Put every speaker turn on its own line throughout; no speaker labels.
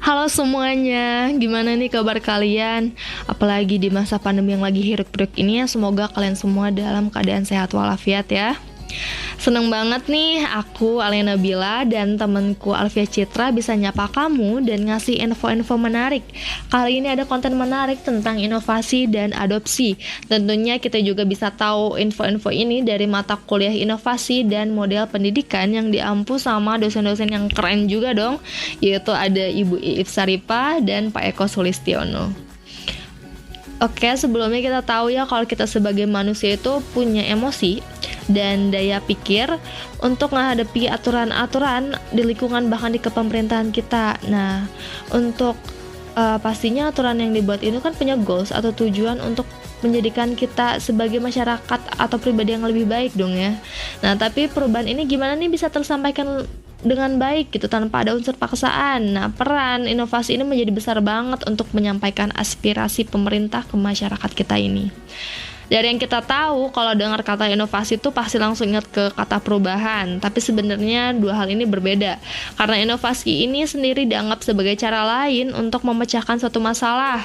Halo semuanya, gimana nih kabar kalian? Apalagi di masa pandemi yang lagi hiruk-pikuk ini ya, semoga kalian semua dalam keadaan sehat walafiat ya. Seneng banget nih aku Alena Bila dan temenku Alfia Citra bisa nyapa kamu dan ngasih info-info menarik. Kali ini ada konten menarik tentang inovasi dan adopsi. Tentunya kita juga bisa tahu info-info ini dari mata kuliah inovasi dan model pendidikan yang diampu sama dosen-dosen yang keren juga dong, yaitu ada Ibu Iif Saripa dan Pak Eko Sulistiono. Oke, sebelumnya kita tahu ya kalau kita sebagai manusia itu punya emosi dan daya pikir untuk menghadapi aturan-aturan di lingkungan bahkan di kepemerintahan kita. Nah, untuk pastinya aturan yang dibuat ini kan punya goals atau tujuan untuk menjadikan kita sebagai masyarakat atau pribadi yang lebih baik dong ya. Nah, tapi perubahan ini gimana nih bisa tersampaikan dengan baik gitu tanpa ada unsur paksaan. Nah, peran inovasi ini menjadi besar banget untuk menyampaikan aspirasi pemerintah ke masyarakat kita ini. Dari yang kita tahu, kalau dengar kata inovasi itu pasti langsung ingat ke kata perubahan. Tapi sebenarnya dua hal ini berbeda. Karena inovasi ini sendiri dianggap sebagai cara lain untuk memecahkan suatu masalah.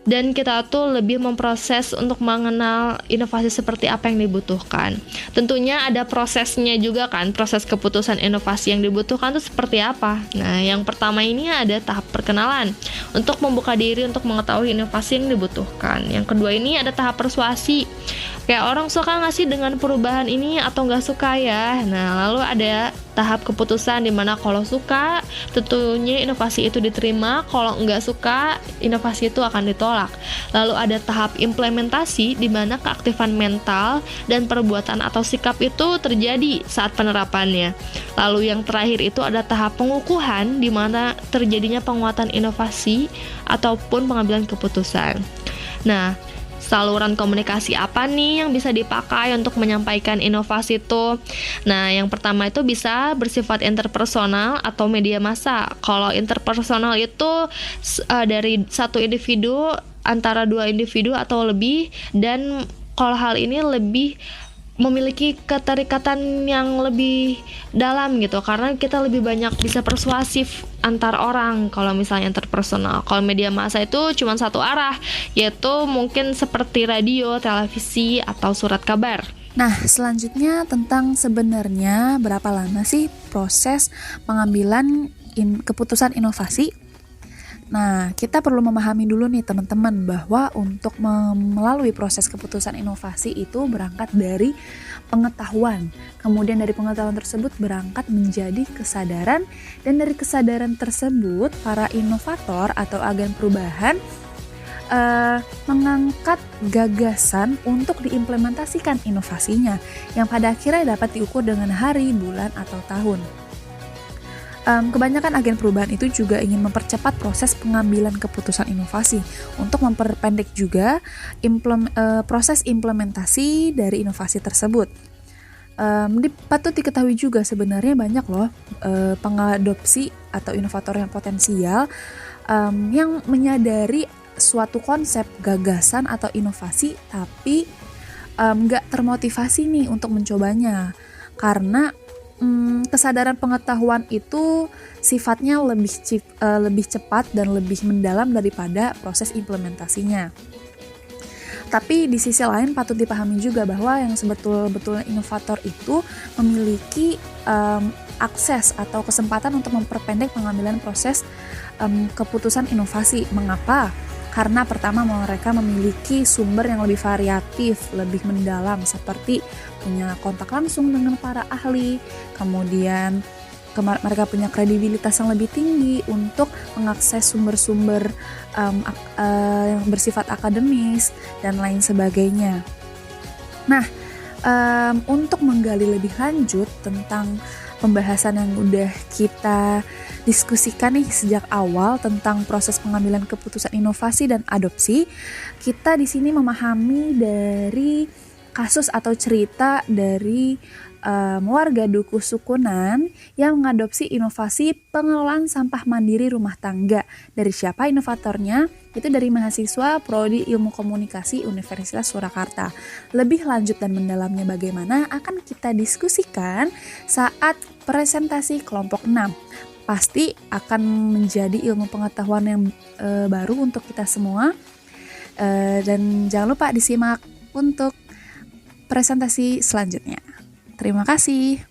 Dan kita tuh lebih memproses untuk mengenal inovasi seperti apa yang dibutuhkan. Tentunya ada prosesnya juga kan, proses keputusan inovasi yang dibutuhkan tuh seperti apa. Nah, yang pertama ini ada tahap perkenalan untuk membuka diri untuk mengetahui inovasi yang dibutuhkan. Yang kedua ini ada tahap persuasi. Kayak orang suka nggak sih dengan perubahan ini atau nggak suka ya. Nah, lalu ada tahap keputusan dimana kalau suka tentunya inovasi itu diterima, kalau nggak suka inovasi itu akan ditolak. Lalu ada tahap implementasi dimana keaktifan mental dan perbuatan atau sikap itu terjadi saat penerapannya. Lalu yang terakhir itu ada tahap pengukuhan dimana terjadinya penguatan inovasi ataupun pengambilan keputusan. Nah, saluran komunikasi apa nih yang bisa dipakai untuk menyampaikan inovasi itu? Nah, yang pertama itu bisa bersifat interpersonal atau media massa. Kalau interpersonal itu dari satu individu, antara dua individu atau lebih, dan kalau hal ini lebih memiliki keterikatan yang lebih dalam gitu, karena kita lebih banyak bisa persuasif antar orang kalau misalnya interpersonal. Kalau media massa itu cuma satu arah, yaitu mungkin seperti radio, televisi, atau surat kabar.
Nah, selanjutnya tentang sebenarnya berapa lama sih proses pengambilan keputusan inovasi? Nah, kita perlu memahami dulu nih teman-teman bahwa untuk melalui proses keputusan inovasi itu berangkat dari pengetahuan. Kemudian dari pengetahuan tersebut berangkat menjadi kesadaran, dan dari kesadaran tersebut para inovator atau agen perubahan mengangkat gagasan untuk diimplementasikan inovasinya yang pada akhirnya dapat diukur dengan hari, bulan, atau tahun. Kebanyakan agen perubahan itu juga ingin mempercepat proses pengambilan keputusan inovasi untuk memperpendek juga proses implementasi dari inovasi tersebut. Patut diketahui juga sebenarnya banyak loh pengadopsi atau inovator yang potensial yang menyadari suatu konsep, gagasan atau inovasi tapi nggak termotivasi nih untuk mencobanya karena kesadaran pengetahuan itu sifatnya lebih cepat dan lebih mendalam daripada proses implementasinya. Tapi di sisi lain patut dipahami juga bahwa yang sebetul-betulnya inovator itu memiliki akses atau kesempatan untuk memperpendek pengambilan proses keputusan inovasi. Mengapa? Karena pertama mereka memiliki sumber yang lebih variatif, lebih mendalam, seperti punya kontak langsung dengan para ahli, kemudian mereka punya kredibilitas yang lebih tinggi untuk mengakses sumber-sumber yang bersifat akademis dan lain sebagainya. Nah, untuk menggali lebih lanjut tentang pembahasan yang udah kita diskusikan nih sejak awal tentang proses pengambilan keputusan inovasi dan adopsi, kita di sini memahami dari kasus atau cerita dari warga Dukuh Sukunan yang mengadopsi inovasi pengelolaan sampah mandiri rumah tangga. Dari siapa inovatornya? Itu dari mahasiswa Prodi Ilmu Komunikasi Universitas Surakarta. Lebih lanjut dan mendalamnya bagaimana akan kita diskusikan saat presentasi kelompok 6. pasti akan menjadi ilmu pengetahuan yang baru untuk kita semua. Dan jangan lupa disimak untuk presentasi selanjutnya. Terima kasih.